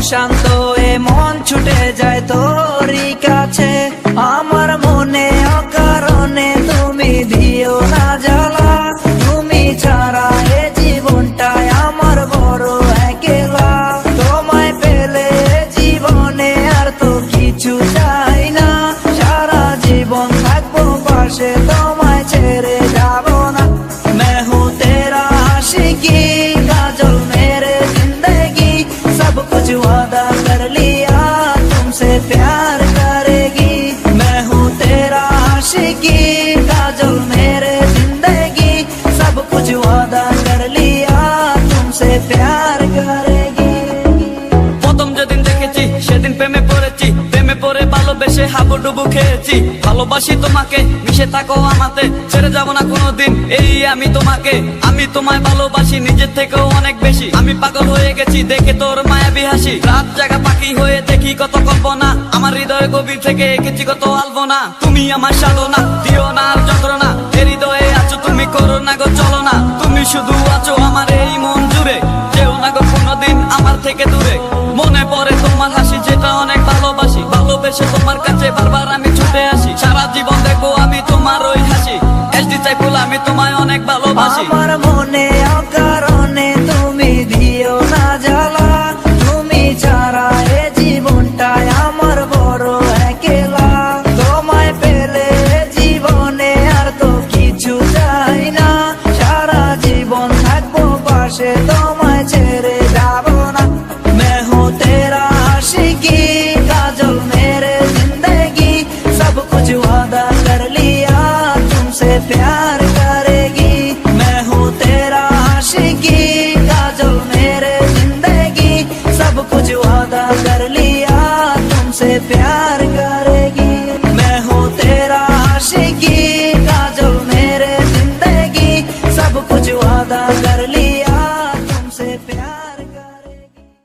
অশান্ত এ মন ছুটে যায় তোরই কাছে। আমার মনে অকারণে তুমি দিও না জ্বালা, তুমি ছাড়া এ জীবনটাই আমার বড় একলা। তোমায় পেলে জীবনে আর তো কিছু চাই না, সারা জীবন থাকবো পাশে, তোমায় ছেড়ে যাব না। मैं हूँ तेरा आशिकी काजल मेरे जिंदगी, सब कुछ वादा कर लिया तुमसे प्यार करेगी। मैं हूँ तेरा आशिकी काजल मेरे जिंदगी, सब कुछ वादा कर लिया तुमसे प्यार करेगी। প্রথম যেদিন দেখেছি সেদিন প্রেমে পড়েছি, প্রেমে পড়ে ভালোবেসে হাবুডুবু খেয়েছি। ভালোবাসি তোমাকে, মিশে থাকো আমাতে, ছেড়ে যাব না কোনোদিন এই আমি তোমাকে। আমি তোমায় ভালোবাসি নিজের থেকেও অনেক বেশি, আমি পাগল হয়ে গেছি দেখে তোর মায়াবী হাসি। রাত জাগা পাখি হয়ে দেখি কত কল্পনা, আমার হৃদয় গভীর থেকে এঁকেছি কত আলপনা। তুমি আমার সাধনা, দিও না আর যন্ত্রণা, এ হৃদয়ে আছো তুমি, করো না গো চলো না। তুমি শুধু আছো আমার এই মন জুড়ে, যেও না গো কোনোদিন আমার থেকে দূরে। মনে পড়ে তোমার হাসি যেটা অনেক ভালোবাসি, ভালোবেসে তোমার কাছে বারবার আমি ছুটে আসি। সারা জীবন দেখবো আমি তোমার ওই হাসি, এসডি চাই বলে আমি তোমায় অনেক ভালোবাসি। আমার